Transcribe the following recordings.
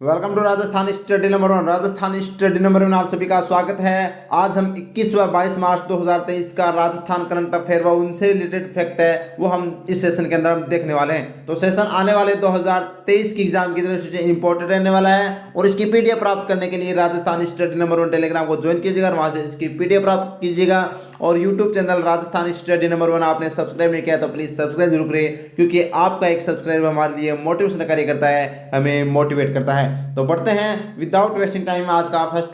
Welcome to Rajasthan study number 1। Rajasthan study number 1 आप सभी का स्वागत है। आज हम 21 व 22 मार्च 2023 का राजस्थान करंट अफेयर व उनसे रिलेटेड फैक्ट है वो हम इस सेशन के अंदर हम देखने वाले हैं। तो सेशन आने वाले 2023 की एग्जाम की दृष्टि से इंपॉर्टेंट रहने वाला है और इसकी पीडीएफ प्राप्त करने के लिए राजस्थान स्टडी नंबर 1 टेलीग्राम को ज्वाइन कीजिएगा और वहाँ से इसकी पीडीएफ प्राप्त कीजिएगा। और YouTube channel Rajasthan study number 1 आपने सब्सक्राइब नहीं किया तो प्लीज़ सब्सक्राइब जरूर करिए, क्योंकि आपका एक सब्सक्राइब हमारे लिए मोटिवेशन कार्य करता है, हमें मोटिवेट करता है। तो बढ़ते हैं विदाउट वेस्टिंग टाइम आज का फर्स्ट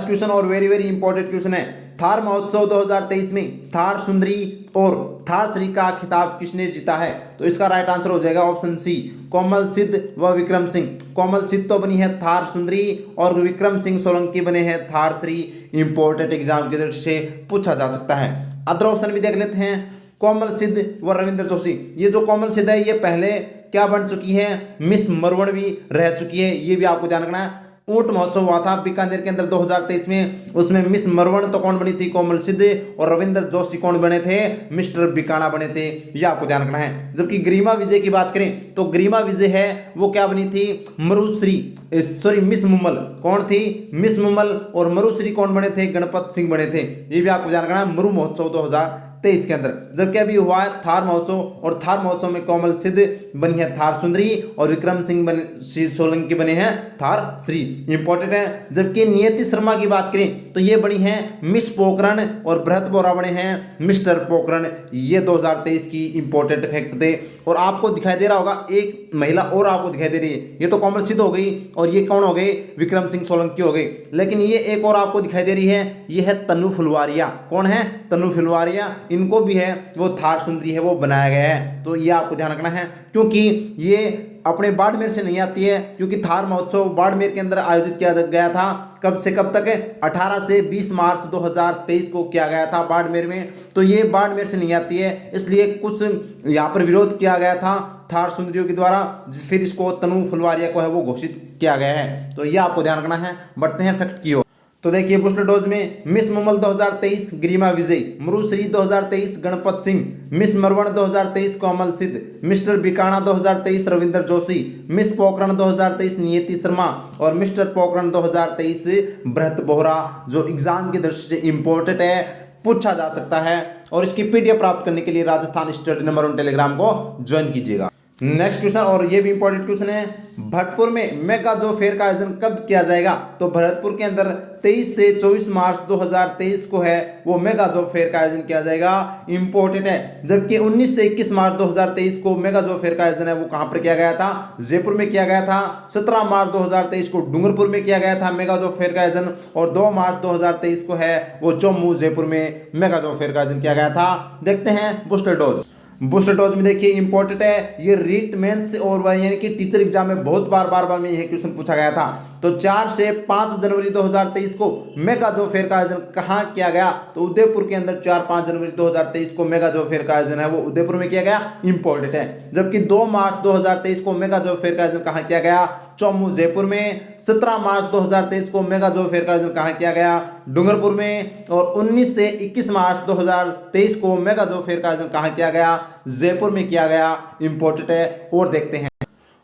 क्वेश्चन और वेरी वेरी इंपॉर्टेंट क्वेश्चन है। थार महोत्सव 2023 में थार सुंदरी और थार श्री का खिताब किसने जीता है? तो इसका राइट आंसर हो जाएगा ऑप्शन सी, कोमल सिद्ध व विक्रम सिंह। कोमल सिद्ध तो बनी है थार सुंदरी और विक्रम सिंह सोलंकी बने हैं थार श्री। इंपॉर्टेंट एग्जाम की दृष्टि से पूछा जा सकता है। अदर ऑप्शन भी देख लेते हैं। कोमल सिद्ध व रविंद्र जोशी, ये जो कोमल सिद्ध है ये पहले क्या बन चुकी है? मिस मरवण भी रह चुकी है, ये भी आपको ध्यान रखना है। ऊंट महोत्सव हुआ था बीकानेर के अंदर 2023 में, उसमें मिस मरवण तो कौन बनी थी? कोमल सिद्ध। और रविंद्र जोशी कौन बने थे? मिस्टर बिकाना बने थे, ये आपको ध्यान रखना है। जबकि गरिमा विजय की बात करें तो गरिमा विजय है वो क्या बनी थी? मिस मुमल कौन थी? मिस मुमल। और मरुश्री कौन बने थे? गणपत सिंह बने थे, ये भी आपको ध्यान रखना है। मरु महोत्सव 2023 के अंदर, जबकि अभी हुआ है थार महोत्सव और थार महोत्सव में कोमल सिद्ध बनी है थार सुंदरी और विक्रम सिंह सोलंकी बने हैं थार श्री। इंपॉर्टेंट है। जबकि नियति शर्मा की बात करें तो ये बनी है मिस पोखरण और बृहत बोरा बने हैं मिस्टर पोखरण। ये 2023 की इंपॉर्टेंट फैक्ट थे। और आपको दिखाई दे रहा होगा एक महिला और आपको दिखाई दे रही है, ये तो कोमल सिद्ध हो गई और ये कौन हो गई? विक्रम सिंह सोलंकी हो गई। लेकिन ये एक और आपको दिखाई दे रही है, ये है तनु फुलवारिया। कौन है? तनु फुलवारिया। इनको भी है वो थार सुंदरी है वो बनाया गया है, तो ये आपको ध्यान रखना है, क्योंकि ये अपने बाड़मेर से नहीं आती है। क्योंकि थार महोत्सव बाड़मेर के अंदर आयोजित किया गया था। कब से कब तक? 18 से 20 मार्च 2023 को किया गया था बाड़मेर में। तो ये बाड़मेर से नहीं आती है, इसलिए कुछ यहाँ पर विरोध किया गया था थार सुंदरियों के द्वारा, फिर इसको तनु फुलवारिया को है वो घोषित किया गया है। तो ये आपको ध्यान रखना है। बढ़ते हैं फैक्ट की ओर। तो देखिए बूस्टर डोज में मिस मुमल 2023 गरिमा विजय, मरुश्री 2023 गणपत सिंह, मिस मरवण 2023 कोमल सिद्ध, मिस्टर बिकाना 2023 रविंद्र जोशी, मिस पोखरण 2023 नियति शर्मा और मिस्टर पोखरण 2023 बृहत बोहरा। जो एग्जाम की दृष्टि से इंपॉर्टेंट है, पूछा जा सकता है। और इसकी पीडीएफ प्राप्त करने के लिए राजस्थान स्टडी नंबर 1 टेलीग्राम को ज्वाइन कीजिएगा। नेक्स्ट क्वेश्चन और ये भी इंपॉर्टेंट क्वेश्चन है। भरतपुर में मेगा जॉब फेयर का आयोजन कब किया जाएगा? तो भरतपुर के अंदर 23 से 24 मार्च 2023 को है वो मेगा जॉब फेयर का आयोजन किया जाएगा। इंपॉर्टेंट है। जबकि 19 से 21 मार्च 2023 को मेगा जॉब फेयर का आयोजन है वो कहां पर किया गया था? जयपुर में किया गया था। 17 मार्च 2023 को डूंगरपुर में किया गया था मेगा जॉब फेयर का आयोजन। और 2 मार्च 2023 को है वो जम्मू जयपुर में मेगा जॉब फेयर का आयोजन किया गया था। देखते हैं बूस्टर डोज। बूस्टर डोज में देखिए इंपॉर्टेंट है, ये रीट मेंस और यानी कि टीचर एग्जाम में बहुत बार में यह क्वेश्चन पूछा गया था। तो 4 से 5 जनवरी 2023 को मेगा जॉब फेयर का आयोजन कहाँ किया गया? तो उदयपुर के अंदर 4-5 जनवरी 2023 को मेगा जॉब फेयर का आयोजन है वो उदयपुर में किया गया। इंपॉर्टेंट है। जबकि 2 मार्च 2023 को मेगा जॉब फेयर का आयोजन कहाँ किया गया? चौमू जयपुर में। 17 मार्च 2023 को मेगा जॉब फेयर का आयोजन कहाँ किया गया? डूंगरपुर में। और 19 से 21 मार्च 2023 को मेगा जॉब फेयर का आयोजन कहाँ किया गया? जयपुर में किया गया। इंपॉर्टेंट है। और देखते हैं।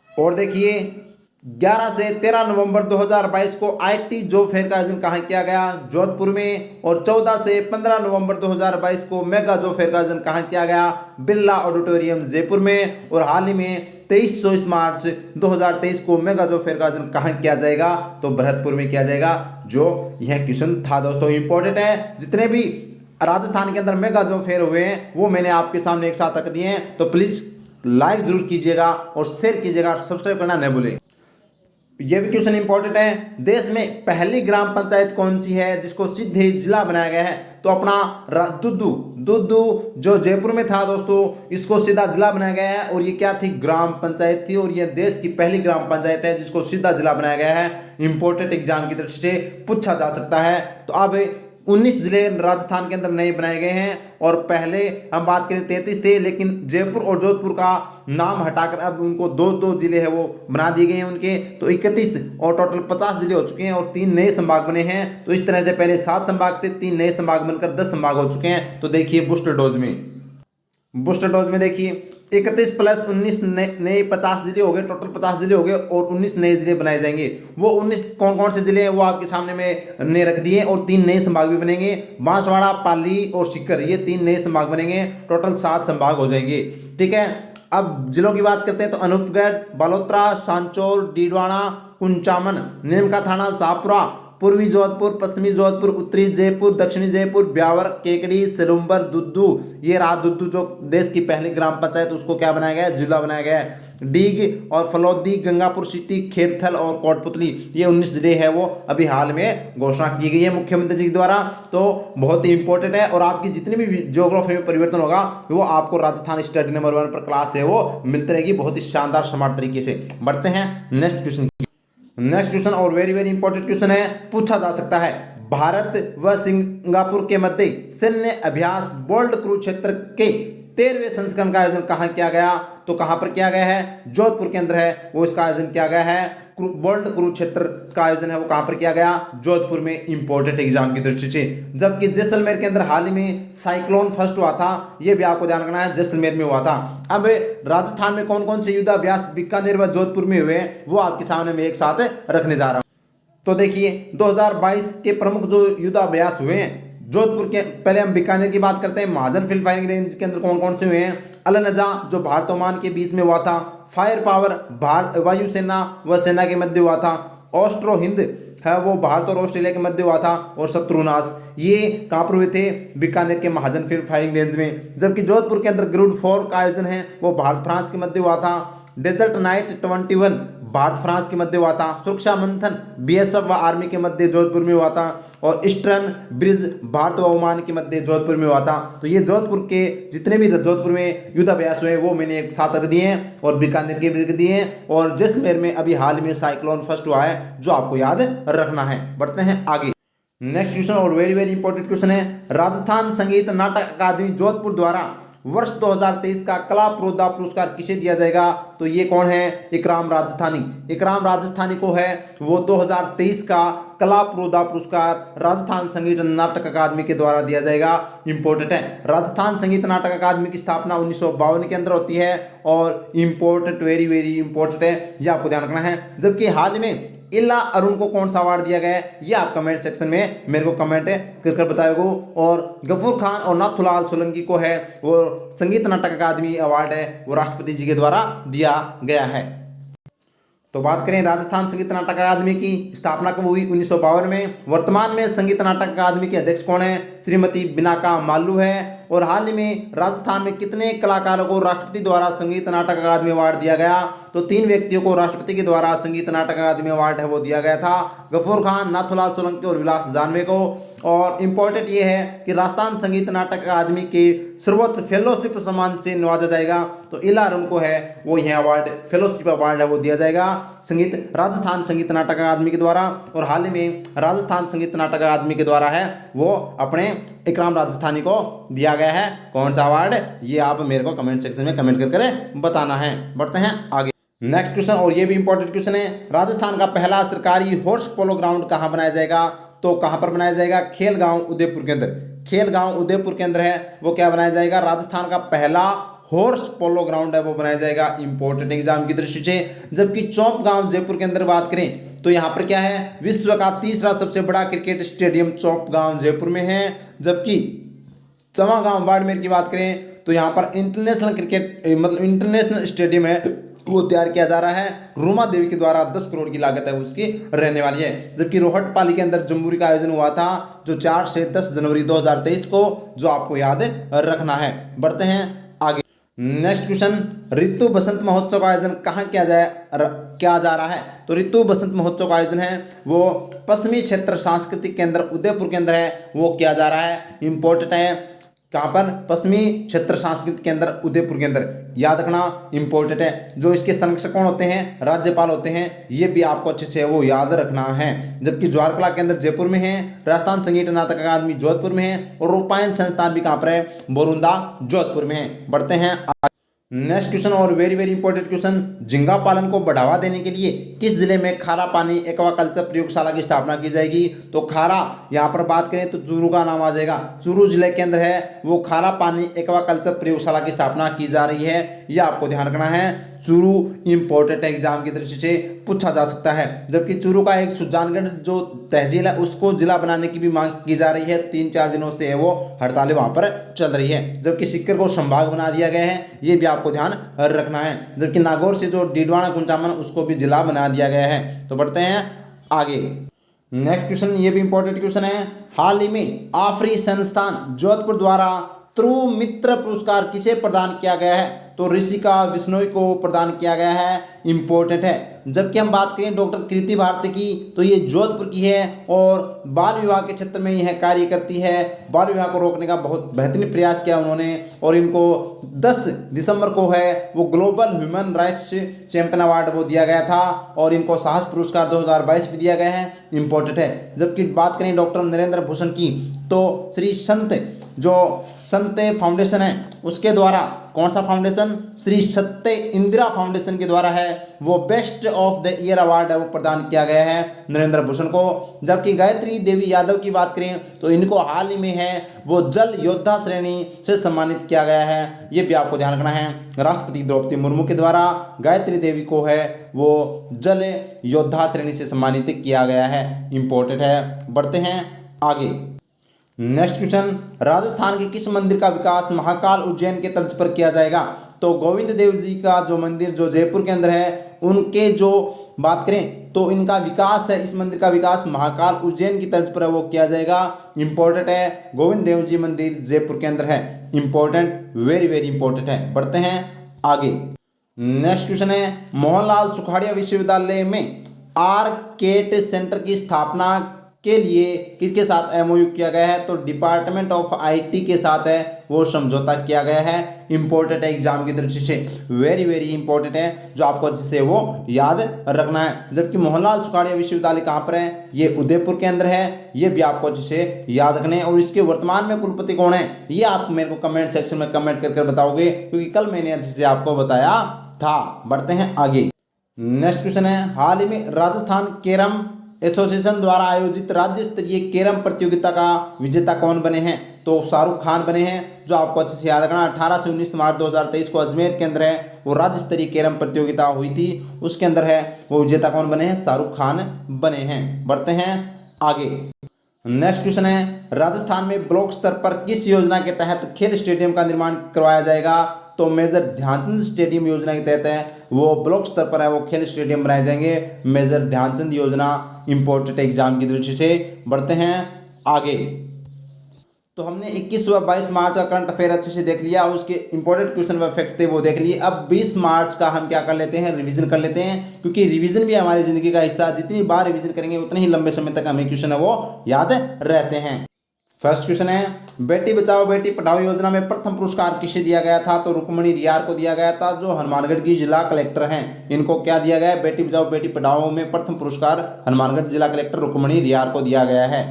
और देखिए 11 से 13 नवंबर 2022 को आईटी जॉब फेयर का आयोजन कहाँ किया गया? जोधपुर में। और 14 से 15 नवंबर 2022 को मेगा जॉब फेयर का आयोजन कहाँ किया गया? बिरला ऑडिटोरियम जयपुर में। और हाल ही में 23-24 मार्च 2023 को मेगा जॉब फेयर का आयोजन कहाँ किया जाएगा? तो भरतपुर में किया जाएगा। जो यह क्वेश्चन था दोस्तों इंपॉर्टेंट है। जितने भी राजस्थान के अंदर मेगा जॉब फेयर हुए हैं वो मैंने आपके सामने एक साथ रख दिए हैं। तो प्लीज लाइक जरूर कीजिएगा और शेयर कीजिएगा, सब्सक्राइब करना न भूलें। यह भी क्वेश्चन इंपॉर्टेंट है। देश में पहली ग्राम पंचायत कौन सी है जिसको सीधे जिला बनाया गया है? तो अपना दुद्दू जो जयपुर में था दोस्तों, इसको सीधा जिला बनाया गया है। और ये क्या थी? ग्राम पंचायत थी। और ये देश की पहली ग्राम पंचायत है जिसको सीधा जिला बनाया गया है। इंपॉर्टेंट एग्जाम की दृष्टि से पूछा जा सकता है। तो अब 19 जिले राजस्थान के अंदर नए बनाए गए हैं। और पहले हम बात करें 33 थे, लेकिन जयपुर और जोधपुर का नाम हटाकर अब उनको 2 जिले हैं वो बना दिए गए हैं उनके। तो 31 और टोटल 50 जिले हो चुके हैं और 3 नए संभाग बने हैं। तो इस तरह से पहले 7 संभाग थे, 3 नए संभाग बनकर 10 संभाग हो चुके हैं। तो देखिए बूस्टर डोज में देखिए 31 प्लस 19 नए 50 जिले हो गए, टोटल 50 जिले हो गए और 19 नए जिले बनाए जाएंगे। वो 19 कौन कौन से जिले हैं वो आपके सामने में ने रख दिए और 3 नए संभाग भी बनेंगे, बांसवाड़ा, पाली और सीकर, ये 3 नए संभाग बनेंगे, टोटल 7 संभाग हो जाएंगे। ठीक है, अब जिलों की बात करते हैं तो अनूपगढ़, बालोतरा, सांचौर, डीडवाना, कुंचामन, नीमका थाना, शाहपुरा, पूर्वी जोधपुर, पश्चिमी जोधपुर, उत्तरी जयपुर, दक्षिणी जयपुर, ब्यावर, केकड़ी, सिरुम्बर, दुद्दू, ये रहा दुद्दू जो देश की पहली ग्राम पंचायत, उसको क्या बनाया गया है, जिला बनाया गया है। डीग और फलौदी, गंगापुर सिटी, खेरथल और कोटपुतली, ये 19 जिले हैं वो अभी हाल में घोषणा की गई है मुख्यमंत्री जी द्वारा। तो बहुत ही इंपॉर्टेंट है और आपकी जितनी भी ज्योग्राफी में परिवर्तन होगा वो आपको राजस्थान स्टडी नंबर 1 पर क्लास है वो मिलती रहेगी बहुत ही शानदार स्मार्ट तरीके से। बढ़ते हैं नेक्स्ट क्वेश्चन। नेक्स्ट क्वेश्चन और वेरी वेरी इंपॉर्टेंट क्वेश्चन है, पूछा जा सकता है, भारत व सिंगापुर के मध्य सैन्य अभ्यास बोल्ड कुरुक्षेत्र के 13वें संस्करण का आयोजन कहाँ किया गया, तो कहाँ पर किया गया है, जोधपुर के अंदर है वो इसका आयोजन किया गया है। बोल्ड कुरुक्षेत्र का आयोजन है वो कहाँ पर किया गया, जोधपुर में, इंपॉर्टेंट एग्जाम की दृष्टि से। जबकि जैसलमेर के अंदर हाल ही में साइक्लोन फर्स्ट हुआ था, ये भी आपको ध्यान रखना है, जैसलमेर में हुआ था। अब राजस्थान में कौन कौन से युद्धाभ्यास बीकानेर व जोधपुर में हुए वो आपके सामने में एक साथ रखने जा रहा हूं। तो देखिए 2022 के प्रमुख जो युद्धाभ्यास हुए हैं जोधपुर के, पहले हम बीकानेर की बात करते हैं। महाजन फील्ड फायरिंग रेंज के अंदर कौन कौन से हुए हैं, अलनजा जो भारत ओमान के बीच में हुआ था, फायर पावर वायुसेना व सेना के मध्य हुआ था, ऑस्ट्रो हिंद है वो भारत और ऑस्ट्रेलिया के मध्य हुआ था, और शत्रुनाश ये कहाँ पर हुए थे, बीकानेर के महाजन फील्ड फायरिंग रेंज में। जबकि जोधपुर के अंदर ग्रुड 4 का आयोजन है वो भारत फ्रांस के मध्य हुआ था, डेजर्ट नाइट 21 भारत फ्रांस के मध्य हुआ था, सुरक्षा मंथन बीएसएफ व आर्मी के मध्य जोधपुर में हुआ था, और ईस्टर्न ब्रिज भारत व ओमान के मध्य जोधपुर में हुआ था। तो ये जोधपुर के जितने भी जोधपुर में युद्धाभ्यास हुए वो मैंने एक साथ रख दिए हैं और बीकानेर के भी रख दिए हैं, और जैसलमेर में अभी हाल में साइक्लोन फर्स्ट हुआ है जो आपको याद रखना है। बढ़ते हैं आगे। नेक्स्ट क्वेश्चन और वेरी वेरी इंपॉर्टेंट क्वेश्चन है, राजस्थान संगीत नाटक अकादमी जोधपुर द्वारा वर्ष 2023 का कला प्रोदा पुरस्कार किसे दिया जाएगा, तो ये कौन है, इकराम राजस्थानी। इकराम राजस्थानी को है वो 2023 का कला प्रोदा पुरस्कार राजस्थान संगीत नाटक अकादमी के द्वारा दिया जाएगा। इंपॉर्टेंट है, राजस्थान संगीत नाटक अकादमी की स्थापना 1952 के अंदर होती है और इंपॉर्टेंट, वेरी वेरी इंपॉर्टेंट है, ये आपको ध्यान रखना है। जबकि हाल में इला अरुण को कौन सा अवार्ड दिया गया है, ये आप कमेंट सेक्शन में मेरे को कमेंट करके बताएगो। और गफूर खान और नाथुलाल सोलंकी को है वो संगीत नाटक अकादमी अवार्ड है वो राष्ट्रपति जी के द्वारा दिया गया है। तो बात करें राजस्थान संगीत नाटक अकादमी की, स्थापना कब हुई, 1952 में। वर्तमान में संगीत नाटक अकादमी के अध्यक्ष कौन है, श्रीमती बिनाका मालू है। और हाल ही में राजस्थान में कितने कलाकारों को राष्ट्रपति द्वारा संगीत नाटक अकादमी अवार्ड दिया गया, तो 3 व्यक्तियों को राष्ट्रपति के द्वारा संगीत नाटक अकादमी अवार्ड है वो दिया गया था, गफूर खान, नाथुलाल सोलंकी और विलास जानवे को। और इम्पोर्टेंट ये है कि राजस्थान संगीत नाटक अकादमी के सर्वोच्च फेलोशिप सम्मान से नवाजा जाएगा, तो इला अरुण को है वो यह अवार्ड, फेलोशिप अवार्ड है वो दिया जाएगा संगीत राजस्थान संगीत नाटक अकादमी के द्वारा। और हाल ही में राजस्थान संगीत नाटक अकादमी के द्वारा है वो अपने इकराम राजस्थानी को दिया गया है कौन सा अवार्ड, ये आप मेरे को कमेंट सेक्शन में कमेंट करके बताना है। बढ़ते हैं आगे। नेक्स्ट क्वेश्चन और ये भी इंपॉर्टेंट क्वेश्चन है, राजस्थान का पहला सरकारी हॉर्स पोलो ग्राउंड कहाँ बनाया जाएगा, तो कहाँ पर बनाया जाएगा, खेलगांव उदयपुर के अंदर। खेलगांव उदयपुर के अंदर है वो क्या बनाया जाएगा, राजस्थान का पहला हॉर्स पोलो ग्राउंड है वो बनाया जाएगा, इंपॉर्टेंट एग्जाम की दृष्टि से। जबकि चौप गांव जयपुर के अंदर बात करें तो यहाँ पर क्या है, विश्व का 3रा सबसे बड़ा क्रिकेट स्टेडियम चौप गांव जयपुर में है। जबकि चवा गांव बाड़मेर की बात करें तो यहाँ पर इंटरनेशनल क्रिकेट मतलब इंटरनेशनल स्टेडियम है वो तैयार किया जा रहा है, रूमा देवी के द्वारा 10 करोड़ की लागत है उसकी रहने वाली है। जबकि रोहटपाली के अंदर जम्बूरी का आयोजन हुआ था जो 4 से 10 जनवरी 2023 को, जो आपको याद रखना है। बढ़ते हैं आगे। नेक्स्ट क्वेश्चन, ऋतु बसंत महोत्सव का आयोजन कहाँ किया जा रहा है, तो ऋतु बसंत महोत्सव का आयोजन है वो पश्चिमी क्षेत्र सांस्कृतिक केंद्र उदयपुर के अंदर है वो किया जा रहा है। इंपॉर्टेंट है, कहाँ पर, पश्चिमी क्षेत्र सांस्कृतिक केंद्र उदयपुर के अंदर, याद रखना इंपॉर्टेंट है। जो इसके संरक्षक कौन होते हैं, राज्यपाल होते हैं, ये भी आपको अच्छे से वो याद रखना है। जबकि ज्वार कला केंद्र जयपुर में है, राजस्थान संगीत नाटक अकादमी जोधपुर में है, और रूपायन संस्थान भी कहाँ पर है, बोरुंदा जोधपुर में है। बढ़ते हैं नेक्स्ट क्वेश्चन और वेरी वेरी इंपॉर्टेंट क्वेश्चन, झींगा पालन को बढ़ावा देने के लिए किस जिले में खारा पानी एक्वाकल्चर प्रयोगशाला की स्थापना की जाएगी? तो खारा यहाँ पर बात करें तो चूरू का नाम आ जाएगा। चूरू जिले के अंदर है वो खारा पानी एक्वाकल्चर प्रयोगशाला की स्थापना की जा रही है, यह आपको ध्यान रखना है। चूरू इंपॉर्टेंट एग्जाम की दृष्टि से पूछा जा सकता है। जबकि चूरू का एक सुजानगढ़ जो तहसील है उसको जिला बनाने की भी मांग की जा रही है। 3-4 दिनों से है वो हड़तालें वहां पर चल रही है। जबकि सीकर को संभाग बना दिया गया है, ये भी आपको ध्यान रखना है। जबकि नागौर से जो डीडवाना कुंचामन उसको भी जिला बना दिया गया है। तो बढ़ते हैं आगे। नेक्स्ट क्वेश्चन, ये भी इंपॉर्टेंट क्वेश्चन है। हाल ही में आफरी संस्थान जोधपुर द्वारा ध्रुव मित्र पुरस्कार किसे प्रदान किया गया है? तो ऋषिका बिश्नोई को प्रदान किया गया है, इंपॉर्टेंट है। जबकि हम बात करें डॉक्टर कृति भारती की तो ये जोधपुर की है और बाल विवाह के क्षेत्र में यह कार्य करती है। बाल विवाह को रोकने का बहुत बेहतरीन प्रयास किया उन्होंने और इनको 10 दिसंबर को है वो global human rights champion award वो दिया गया था और इनको साहस पुरस्कार 2022 भी दिया गया है, इंपॉर्टेंट है। जबकि बात करें डॉक्टर नरेंद्र भूषण की तो श्री संत जो सत्य फाउंडेशन है उसके द्वारा, कौन सा फाउंडेशन? श्री सत्य इंदिरा फाउंडेशन के द्वारा है वो best of the year award है वो प्रदान किया गया है नरेंद्र भूषण को। जबकि गायत्री देवी यादव की बात करें तो इनको हाल ही में है वो जल योद्धा श्रेणी से सम्मानित किया गया है, ये भी आपको ध्यान रखना है। राष्ट्रपति द्रौपदी मुर्मू के द्वारा गायत्री देवी को है वो जल योद्धा श्रेणी से सम्मानित किया गया है, इंपॉर्टेंट है। बढ़ते हैं आगे। नेक्स्ट क्वेश्चन, राजस्थान के किस मंदिर का विकास महाकाल उज्जैन के तर्ज पर किया जाएगा? तो गोविंद देव जी का जो मंदिर जो जयपुर के अंदर है उनके जो बात करें तो इनका विकास है, इस मंदिर का विकास महाकाल उज्जैन की तर्ज पर वो किया जाएगा, इंपॉर्टेंट है। गोविंद देव जी मंदिर जयपुर के अंदर है, इंपॉर्टेंट, वेरी वेरी इंपॉर्टेंट है। बढ़ते हैं आगे। नेक्स्ट क्वेश्चन है, मोहनलाल सुखाड़िया विश्वविद्यालय में आर्केट सेंटर की स्थापना के लिए किसके साथ एमओयू किया गया है? तो डिपार्टमेंट ऑफ आईटी के साथ है वो समझौता किया गया है, इंपॉर्टेंट है एग्जाम की दृष्टि से, वेरी वेरी इंपॉर्टेंट है जो आपको अच्छे से वो याद रखना है। जबकि मोहनलाल सुखाड़िया विश्वविद्यालय कहाँ पर है? ये उदयपुर के अंदर है, ये भी आपको अच्छे से याद रखने हैं। और इसके वर्तमान में कुलपति कौन है ये आप मेरे को कमेंट सेक्शन में कमेंट करके बताओगे, क्योंकि कल मैंने अच्छे से आपको बताया था। बढ़ते हैं आगे। नेक्स्ट क्वेश्चन है, हाल ही में राजस्थान कैरम एसोसिएशन द्वारा आयोजित राज्य स्तरीय कैरम प्रतियोगिता का विजेता कौन बने हैं? तो शाहरुख खान बने हैं, जो आपको अच्छे से याद रखना। 18 से 19 मार्च 2023 को अजमेर के अंदर है वो राज्य स्तरीय कैरम प्रतियोगिता हुई थी, उसके अंदर है वो विजेता कौन बने हैं? शाहरुख खान बने हैं। बढ़ते हैं आगे। नेक्स्ट क्वेश्चन है, राजस्थान में ब्लॉक स्तर पर किस योजना के तहत खेल स्टेडियम का निर्माण करवाया जाएगा? तो मेजर ध्यानचंद स्टेडियम योजना के तहत है वो ब्लॉक स्तर पर है वो खेल स्टेडियम बनाए जाएंगे, मेजर ध्यानचंद योजना, इंपॉर्टेंट एग्जाम की दृष्टि से। बढ़ते हैं आगे। तो हमने 21 व 22 मार्च का करंट अफेयर अच्छे से देख लिया, उसके इंपॉर्टेंट क्वेश्चन व फैक्ट थे वो देख लिए। अब 20 मार्च का हम क्या कर लेते हैं, रिवीजन कर लेते हैं, क्योंकि रिवीजन भी हमारी जिंदगी का हिस्सा, जितनी बार रिवीजन करेंगे उतने ही लंबे समय तक हमें क्वेश्चन है वो याद रहते हैं। फर्स्ट क्वेश्चन है, बेटी बचाओ बेटी पढ़ाओ योजना में प्रथम पुरस्कार किसे दिया गया था? तो रुक्मणी रियार को दिया गया था, जो हनुमानगढ़ की जिला कलेक्टर हैं। इनको क्या दिया गया है? बेटी बचाओ बेटी पढ़ाओ में प्रथम पुरस्कार हनुमानगढ़ जिला कलेक्टर रुक्मणी रियार को दिया गया है।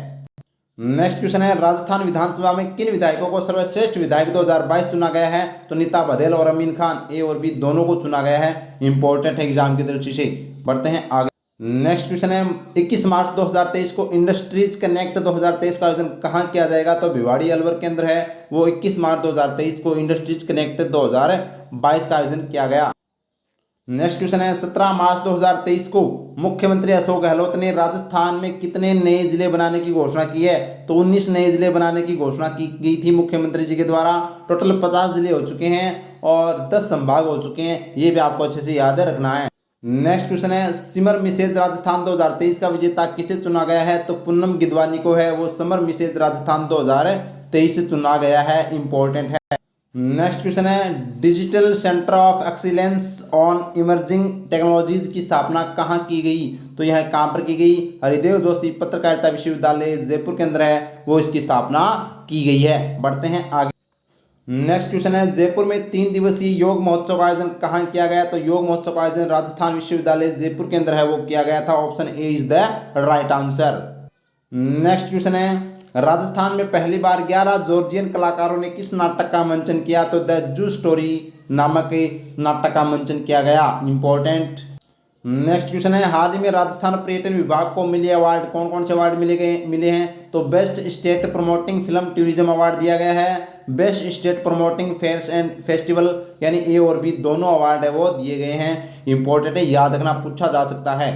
नेक्स्ट क्वेश्चन है, राजस्थान विधानसभा में किन विधायकों को सर्वश्रेष्ठ विधायक 2022 चुना गया है? तो नीता बघेल और अमीन खान, ए और बी दोनों को चुना गया है, इंपॉर्टेंट है एग्जाम की दृष्टि से। बढ़ते हैं आगे। नेक्स्ट क्वेश्चन है, 21 मार्च 2023 को इंडस्ट्रीज कनेक्ट 2023 का आयोजन कहाँ किया जाएगा? तो भिवाड़ी अलवर के अंदर है वो 21 मार्च 2023 को इंडस्ट्रीज कनेक्ट 2022 का आयोजन किया गया। नेक्स्ट क्वेश्चन है, 17 मार्च 2023 को मुख्यमंत्री अशोक गहलोत ने राजस्थान में कितने नए जिले बनाने की घोषणा की है? तो 19 नए जिले बनाने की घोषणा की गई थी मुख्यमंत्री जी के द्वारा। टोटल 50 जिले हो चुके हैं और 10 संभाग हो चुके हैं, ये भी आपको अच्छे से याद रखना है। नेक्स्ट क्वेश्चन है, समर मिसेज राजस्थान 2023 का विजेता किसे चुना गया है? तो पूनम गिदवानी को है वो समर मिसेज राजस्थान 2023 से चुना गया है, इंपॉर्टेंट है। नेक्स्ट क्वेश्चन है, digital centre of excellence on emerging technologies की स्थापना कहाँ की गई? तो यह कहाँ पर की गई? हरिदेव जोशी पत्रकारिता विश्वविद्यालय जयपुर के अंदर है वो इसकी स्थापना की गई है। बढ़ते हैं आगे। नेक्स्ट क्वेश्चन है, जयपुर में 3 दिवसीय योग महोत्सव का आयोजन कहाँ किया गया? तो योग महोत्सव का आयोजन राजस्थान विश्वविद्यालय जयपुर के अंदर है वो किया गया था, option A is the right answer. Next question है, राजस्थान में पहली बार 11 जॉर्जियन कलाकारों ने किस नाटक का मंचन किया? तो द जू स्टोरी नामक नाटक का मंचन किया गया। इंपॉर्टेंट। नेक्स्ट क्वेश्चन है, हाल ही में राजस्थान पर्यटन विभाग को मिले अवार्ड, कौन कौन से अवार्ड मिले हैं? तो best state promoting film tourism award दिया गया है, best state promoting fairs and festival यानी ए और बी दोनों अवार्ड है वो दिए गए हैं। इंपॉर्टेंट है, याद रखना, पूछा जा सकता है।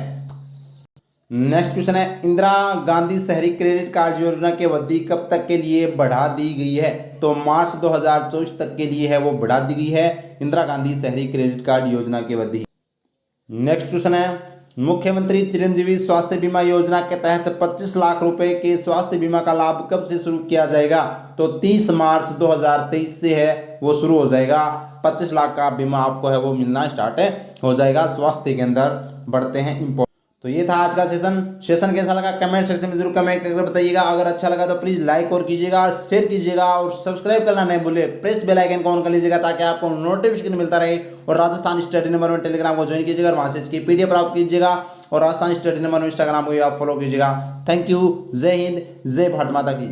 नेक्स्ट क्वेश्चन है, इंदिरा गांधी शहरी क्रेडिट कार्ड योजना की अवधि कब तक के लिए बढ़ा दी गई है? तो मार्च 2024 तक के लिए है वो बढ़ा दी गई है इंदिरा गांधी शहरी क्रेडिट कार्ड योजना की अवधि। नेक्स्ट क्वेश्चन है, मुख्यमंत्री चिरंजीवी स्वास्थ्य बीमा योजना के तहत 25 लाख रुपए के स्वास्थ्य बीमा का लाभ कब से शुरू किया जाएगा? तो 30 मार्च 2023 से है वो शुरू हो जाएगा। 25 लाख का बीमा आपको है वो मिलना स्टार्ट हो जाएगा स्वास्थ्य के अंदर। बढ़ते हैं तो ये था आज का सेशन कैसा लगा कमेंट सेक्शन में जरूर कमेंट करके बताइएगा। अगर अच्छा लगा तो प्लीज़ लाइक और कीजिएगा, शेयर कीजिएगा और सब्सक्राइब करना नहीं भूलिए। प्रेस बेल आइकन को ऑन कर लीजिएगा ताकि आपको नोटिफिकेशन मिलता रहे। और राजस्थान स्टडी नंबर में टेलीग्राम को ज्वाइन कीजिएगा और वहाँ से इसकी PDF प्राप्त कीजिएगा। और राजस्थान स्टडी नंबर में इंस्टाग्राम को आप फॉलो कीजिएगा। Thank you. जय हिंद, जय भारत माता की।